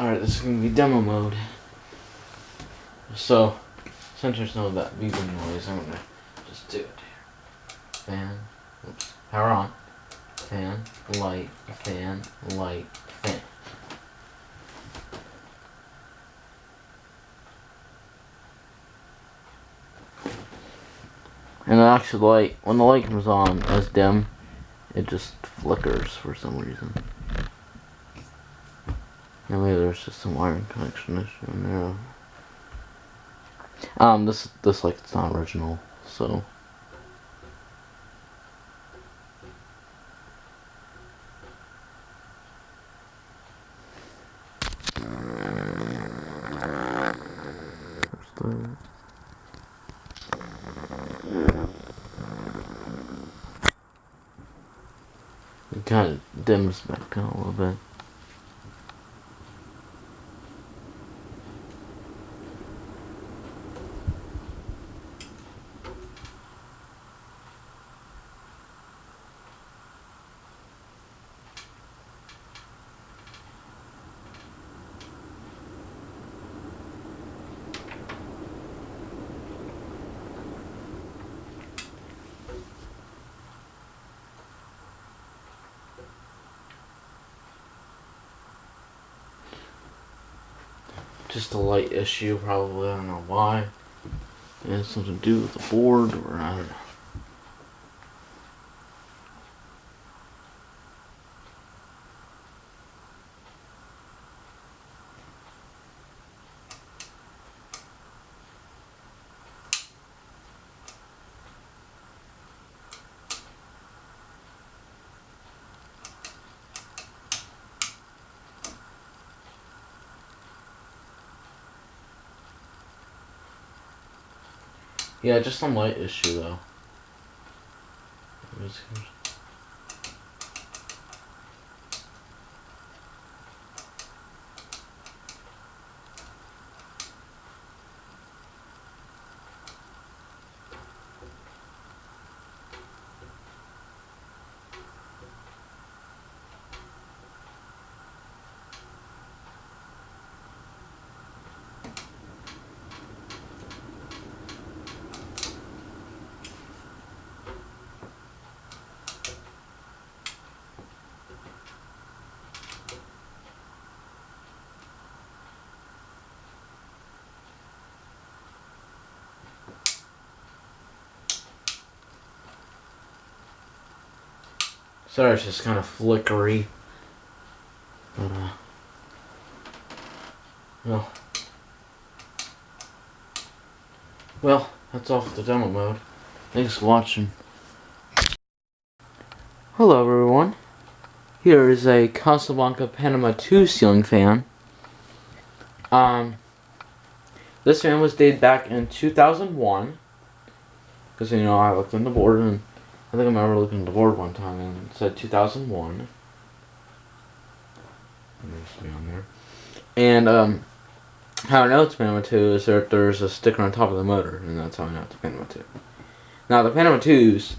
Alright, this is going to be demo mode. So, since there's no that beeping noise, I'm going to just do it. Fan, oops, power on. Fan, light, fan, light, fan. And the actual light, when the light comes on as dim, it just flickers for some reason. And maybe there's just some wiring connection issue in there. This like it's not original, so. It kind of dims back down a little bit. Just a light issue, probably. I don't know why. It has something to do with the board, or I don't know. Yeah, just some light issue though. Sorry, it's just kind of flickery. But, well, that's all for the demo mode. Thanks for watching. Hello, everyone. Here is a Casablanca Panama 2 ceiling fan. This fan was dated back in 2001. Because, you know, I looked on the board and I think I remember looking at the board one time and it said 2001. On there. And how I know it's Panama 2 is that there's a sticker on top of the motor, and that's how I know it's Panama 2. Now the Panama 2s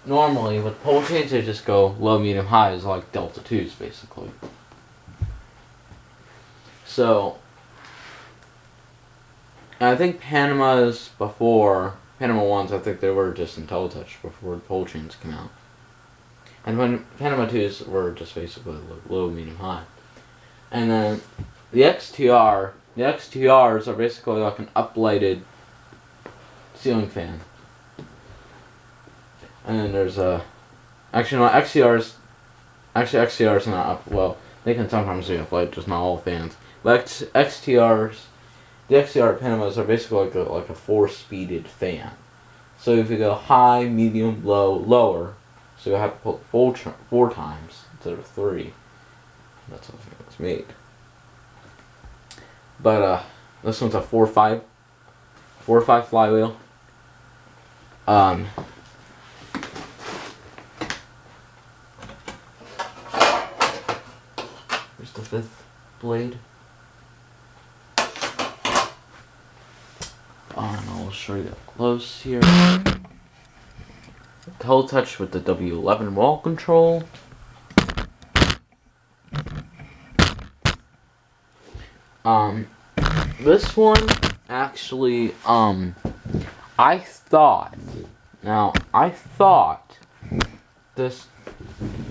normally with pole chains they just go low, medium, high, is like Delta 2s basically. So I think Panama 1s, I think they were just IntelliTouch before the pole chains came out. And when Panama 2s were just basically low, medium, high. And then the XTRs are basically like an uplighted ceiling fan. And then there's XTRs are not up, well, they can sometimes be uplighted, just not all fans. But the XTR Panamas are basically like a 4-speeded fan. So if you go high, medium, low, lower, so you have to pull it 4 times instead of 3. That's how it was made. But this one's a 4.5 flywheel. Here's the 5th blade. And I'll show you up close here. IntelliTouch with the W11 wall control. Um, this one actually, I thought this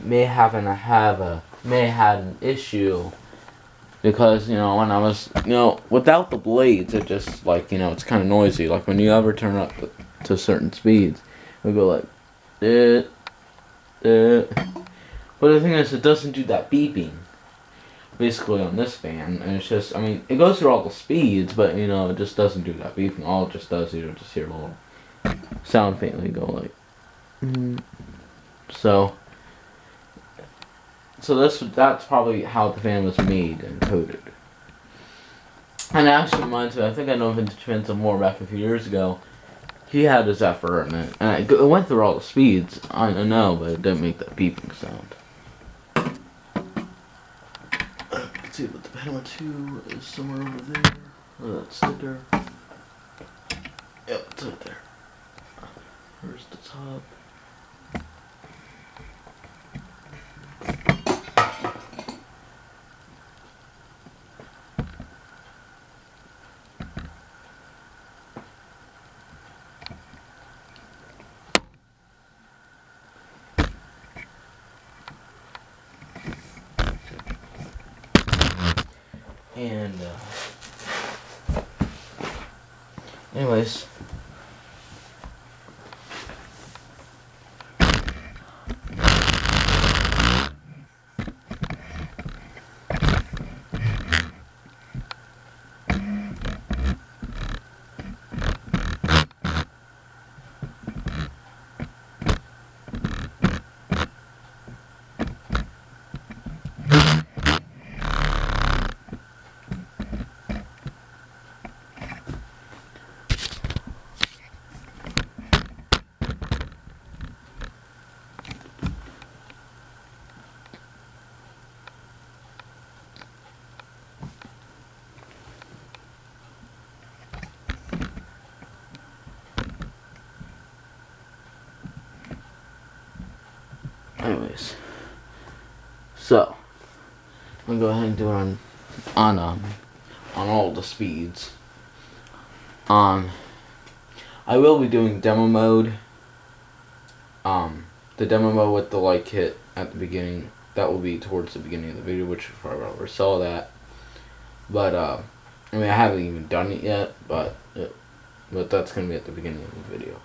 may had an issue because, when I was, without the blades, it just, like, it's kind of noisy. Like, when you ever turn up to certain speeds, it would go like, but the thing is, it doesn't do that beeping, basically, on this fan. And it's just, it goes through all the speeds, but, it just doesn't do that beeping. All it just does, you'll just hear a little sound faintly go like, so that's probably how the fan was made and coded. And actually, reminds me, I think I know Vintage Fans more back a few years ago. He had his effort in it, and it went through all the speeds. I know, but it didn't make that beeping sound. Let's see, but the Panama 2 is somewhere over there. Oh, that sticker. Yep, it's right there. Here's the top. And, anyways. Anyways, so I'm gonna go ahead and do it on all the speeds. I will be doing demo mode. The demo mode with the light kit at the beginning. That will be towards the beginning of the video, which you probably already saw that. But I haven't even done it yet, but that's gonna be at the beginning of the video.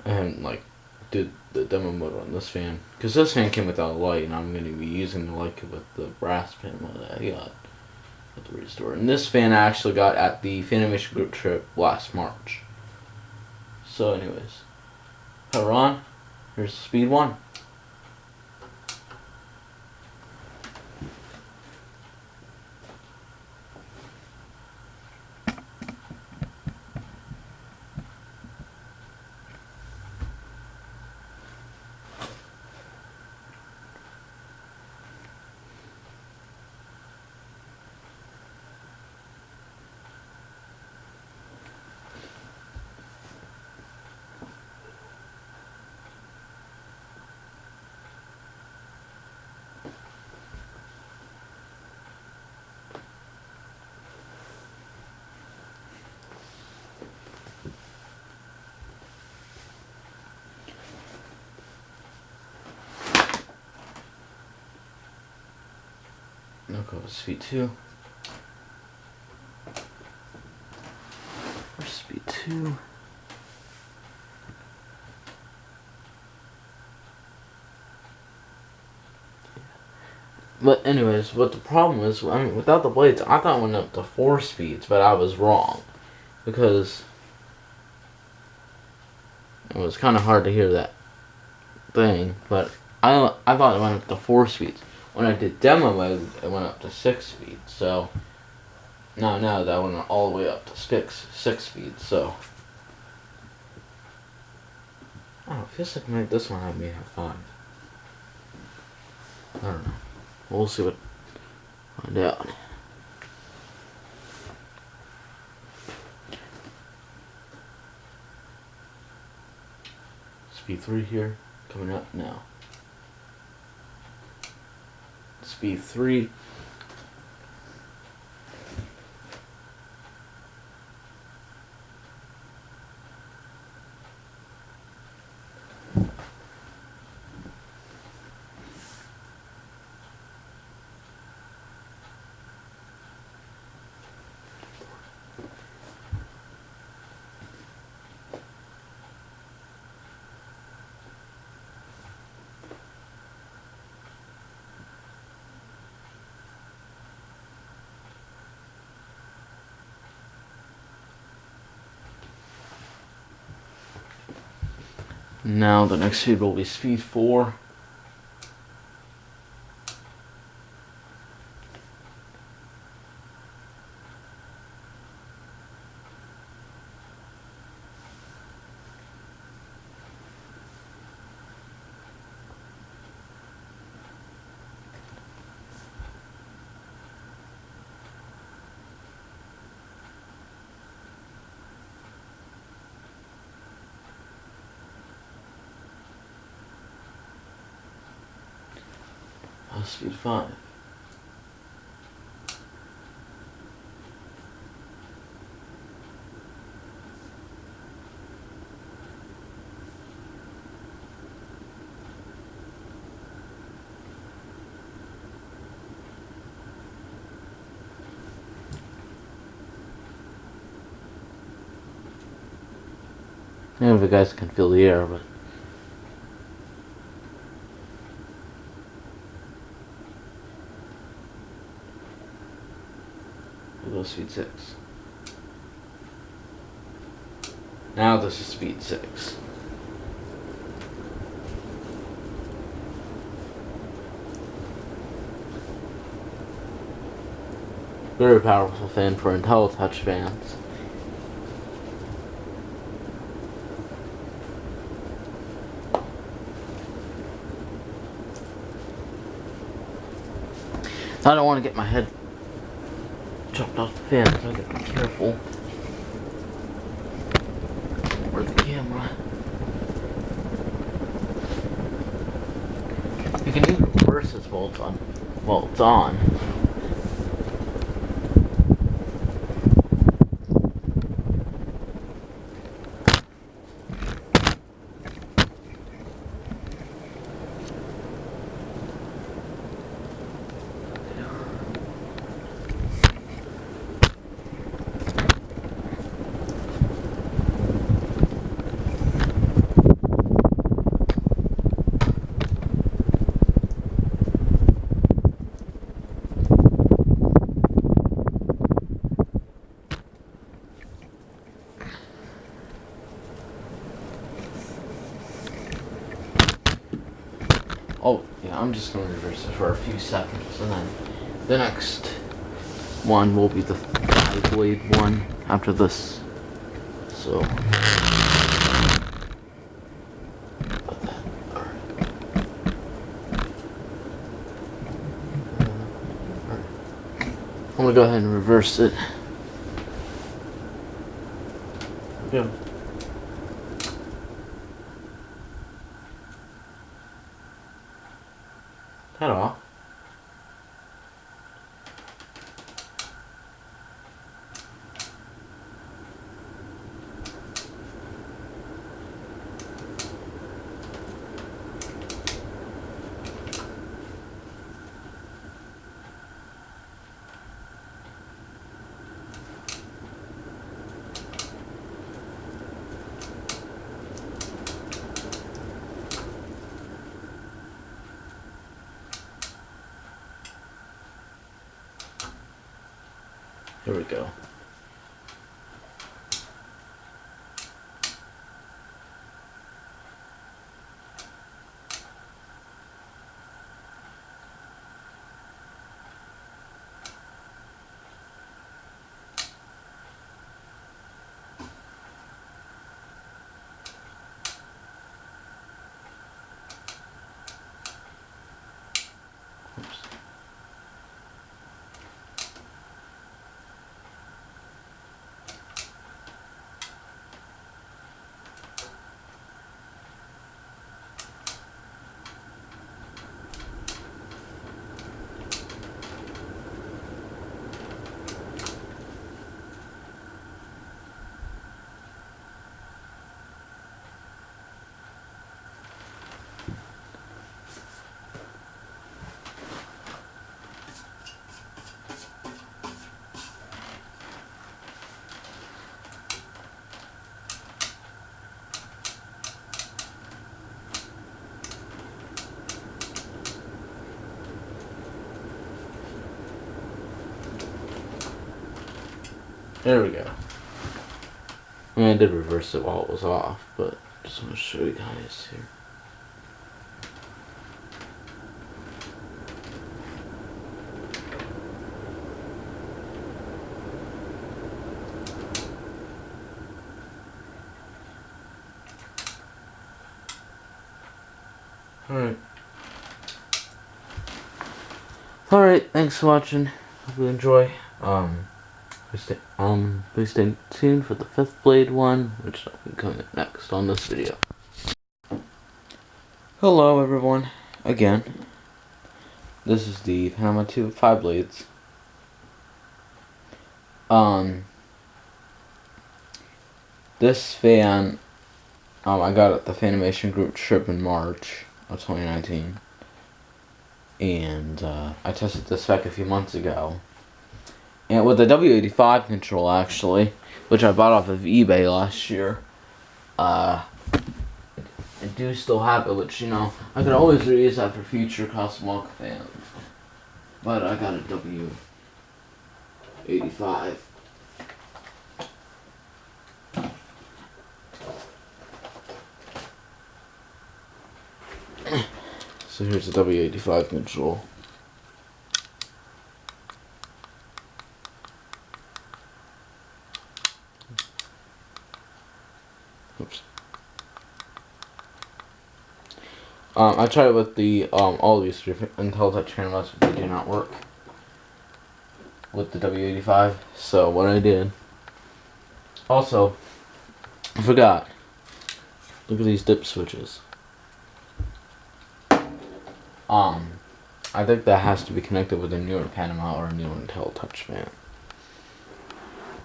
And like, did the demo mode on this fan, because this fan came without a light, and I'm going to be using the light kit with the brass panel that I got at the restore. And this fan I actually got at the Fanimation group trip last March. So anyways, power on. Here's the speed 1. Now go to speed 2. Where's speed 2? But anyways, what the problem is, without the blades, I thought it went up to 4 speeds, but I was wrong. Because it was kind of hard to hear that thing, but I thought it went up to 4 speeds. When I did demo mode, it went up to 6 speeds, so no, that went all the way up to 6 speeds, so I don't know, it feels like maybe this one may have 5. I don't know. We'll see find out. Speed 3 here, coming up now. Speed 3. Now the next speed will be speed 4. Speed 5. I don't know if you guys can feel the air, but we'll go speed 6. Now this is speed 6. Very powerful fan for IntelliTouch fans. I don't want to get my head chopped off the fan, so I gotta be careful. Where's the camera? You can even reverse this while it's on. While it's on. Oh, yeah, I'm just going to reverse it for a few seconds, and then the next one will be the 5-blade one after this. So, I'm going to go ahead and reverse it. Yeah. Head off. Here we go. Oops. There we go. I mean, I did reverse it while it was off, but Just want to show you guys here. Alright, thanks for watching. Hope you enjoy. Please stay tuned for the 5th blade one, which will be coming up next on this video. Hello everyone, again. This is the Panama 2 5 blades. This fan, I got at the Fanimation group trip in March of 2019. And I tested the spec a few months ago. And with the W85 control, actually, which I bought off of eBay last year, I do still have it, which, you know, I could always reuse that for future Casablanca fans. But I got a W85. So here's the W85 control. Oops. I tried it with the all these IntelliTouch cameras, but they do not work with the W85. So what I did, also, I forgot. Look at these dip switches. I think that has to be connected with a newer Panama or a newer IntelliTouch fan.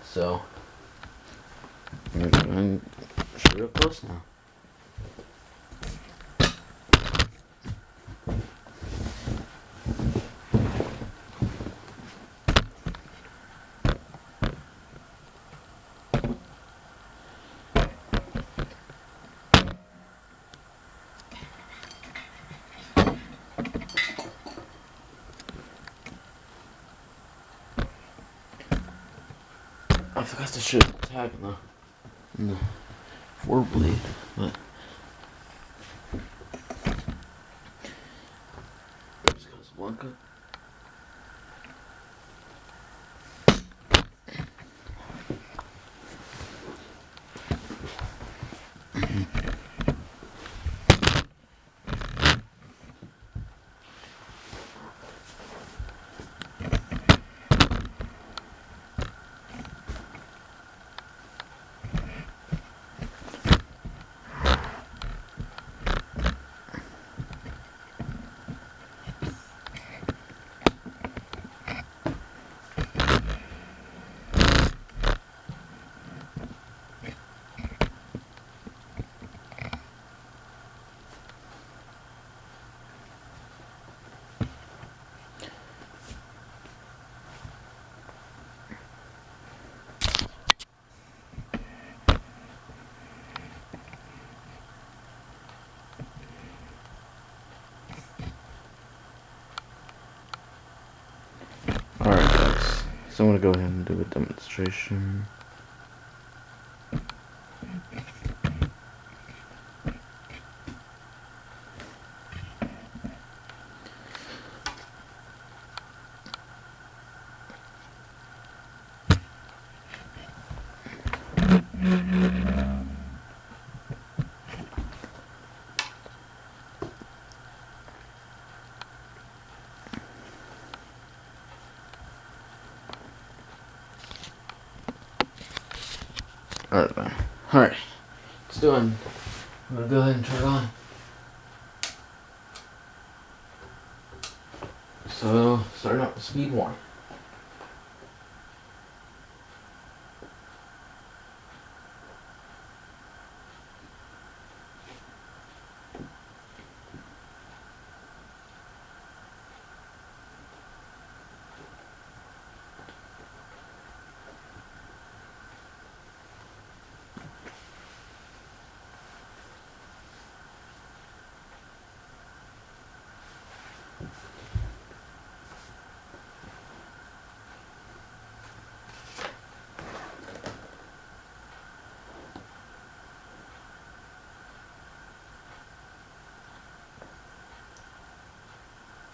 So, I'm going to show you up close now. I forgot to show the tag in the 4 blade, but there's Casablanca. Alright guys, so I'm going to go ahead and do a demonstration. Alright, let's do it. I'm gonna go ahead and turn it on. So, starting up with speed 1.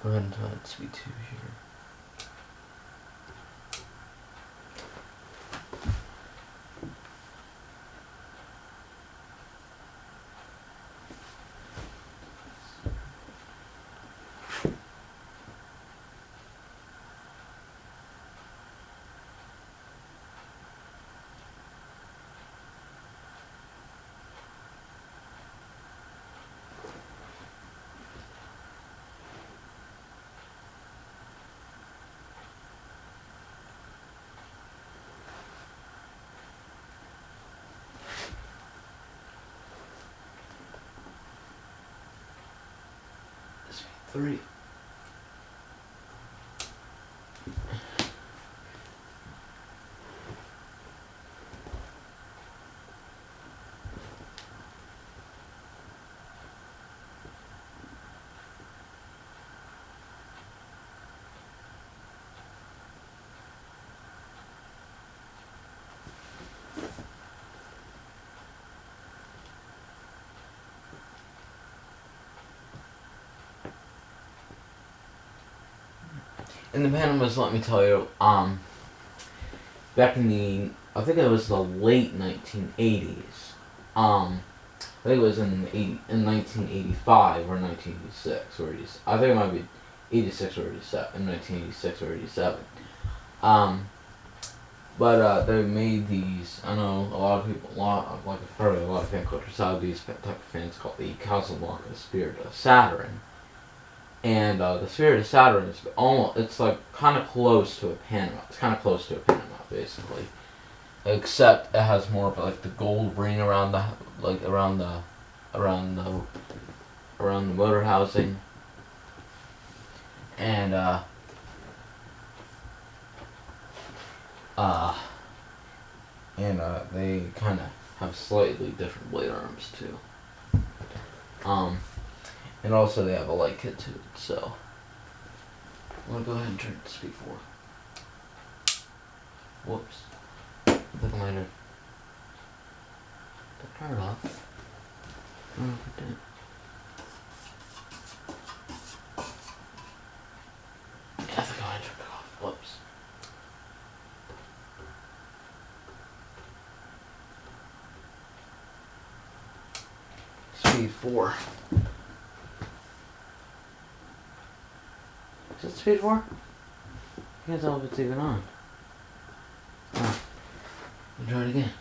go ahead and tell it speed 2 here. Speed 3. In the Panamas, let me tell you, back in the, I think it was the late 1980s, I think it was in 1985 or 1986 or 80, I think it might be 86 or 87, in 1986 or 87. But they made these, I know a lot of people, like I've heard of a lot of fan cultures have these type of fans called the Casablanca Spirit of Saturn. And the Spirit of Saturn is almost, it's like kind of close to a Panama. It's kind of close to a Panama, basically. Except it has more of like the gold ring around the, like around the motor housing. And they kind of have slightly different blade arms too. And also they have a light kit to it, so I'm gonna go ahead and turn it to speed 4. Whoops. Click on later. Did I turn it off? I don't know if I did. Yeah, I think I turned it off. Whoops. Speed 4. Is it speed 4? I can't tell if it's even on. Oh. We'll try it again.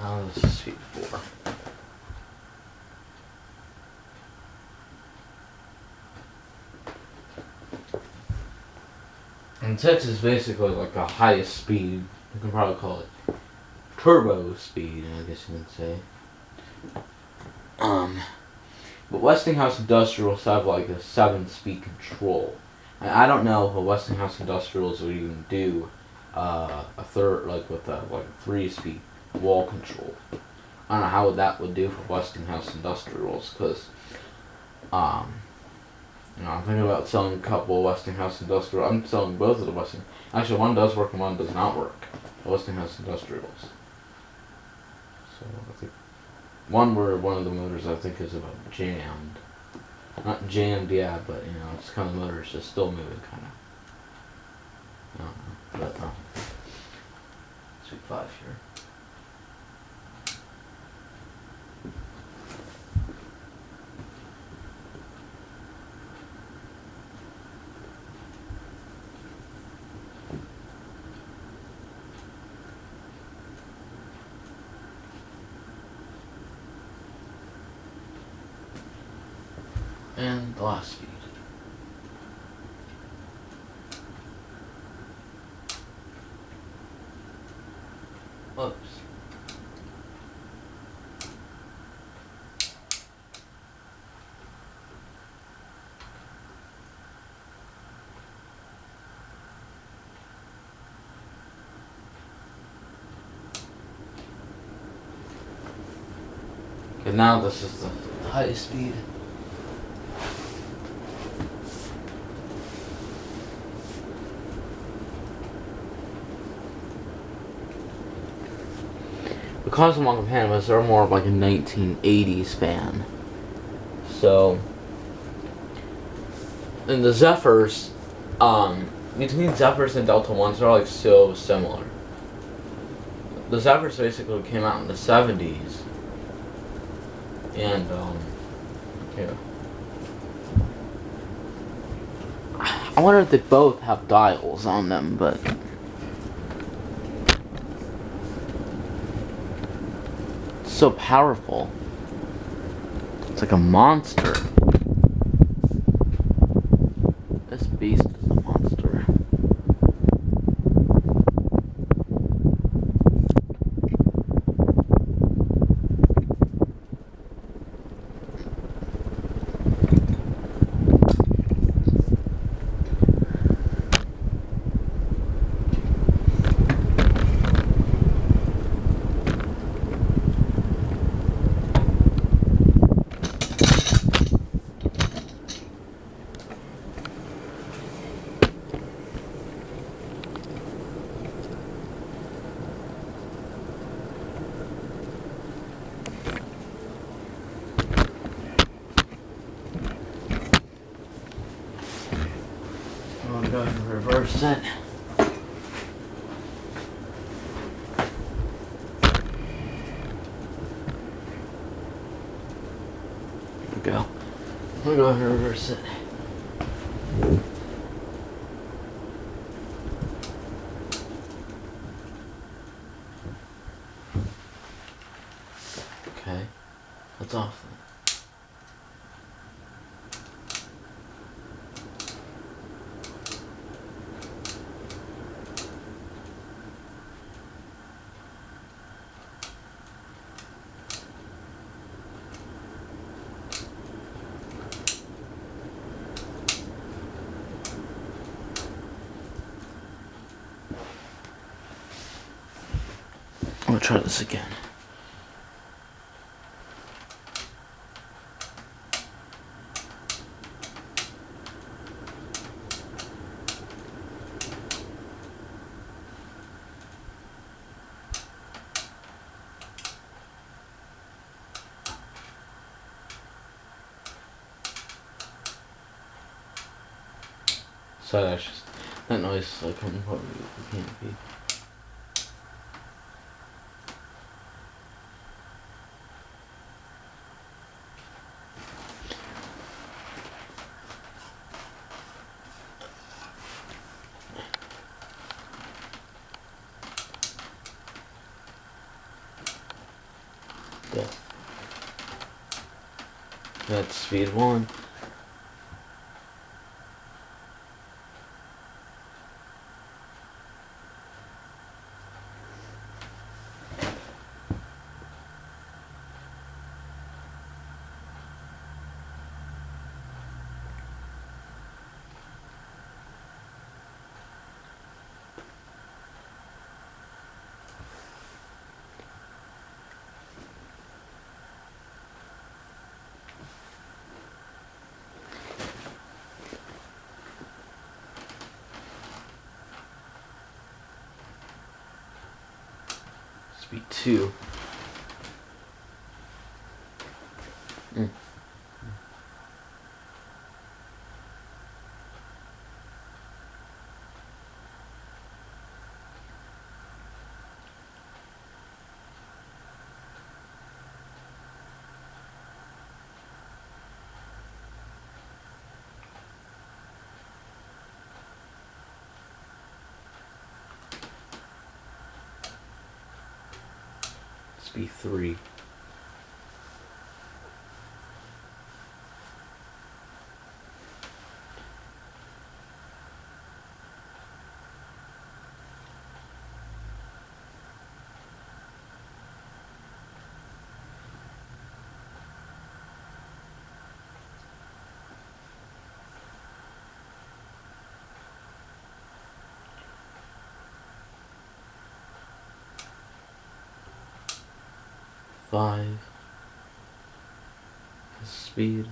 Oh, this is speed 4. And 6 is basically like the highest speed. You can probably call it turbo speed, I guess you could say. But Westinghouse Industrials have like a 7-speed control. And I don't know if a Westinghouse Industrials would even do a third, like with a 3-speed wall control. I don't know how that would do for Westinghouse Industrials, because I'm thinking about selling a couple of Westinghouse Industrials. I'm selling both of the Westinghouse. Actually, one does work and one does not work. The Westinghouse Industrials. So I think one of the motors I think is about jammed. Not jammed, yeah, but it's kind of the motor's just still moving, kind of. I don't know, but speed 5 here. And the last speed. Whoops. And now this is the high speed. The Casablanca Panamas are more of like a 1980s fan. So, and the Zephyrs, between Zephyrs and Delta 1s, they're like so similar. The Zephyrs basically came out in the 70s. And, yeah. I wonder if they both have dials on them, but... It's so powerful. It's like a monster. This beast is a monster. I'm going to reverse it. There we go. I'm going to reverse it. Okay, that's off then. I'm gonna try this again. So that's just that noise is like coming from the canopy. Yeah. That's speed 1. Speed 2. Mm. Speed 3. Five. speed.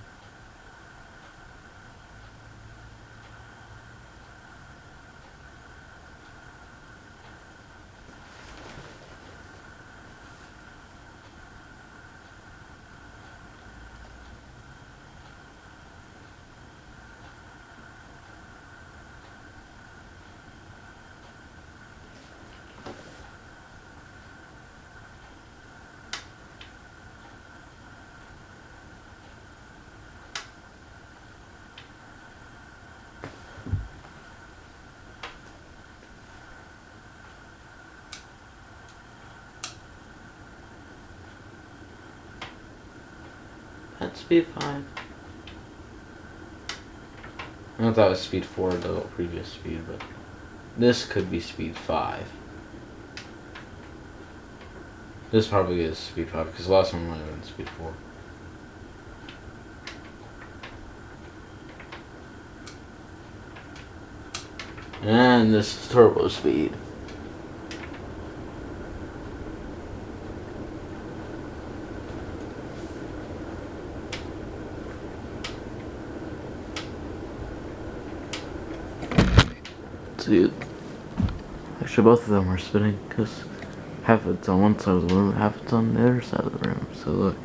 That's speed 5. I thought that was speed 4, the previous speed, but this could be speed 5. This probably is speed 5, because the last one might have been speed 4. And this is turbo speed. See, actually both of them are spinning, because half it's on one side of the room, half it's on the other side of the room. So look,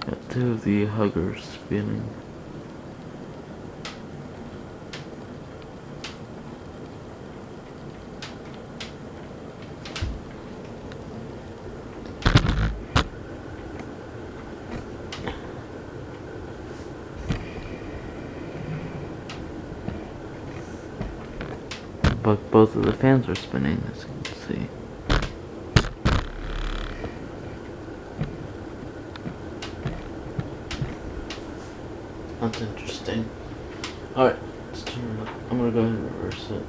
got 2 of the huggers spinning. But both of the fans are spinning, as you can see. That's interesting. Alright, let's turn it up. I'm gonna go ahead and reverse it.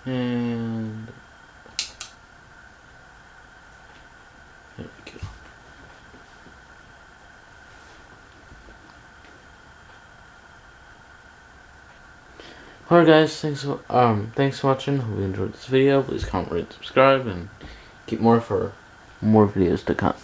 And there we go. Alright guys, thanks for watching. Hope you enjoyed this video. Please comment, rate, subscribe, and keep more for more videos to come.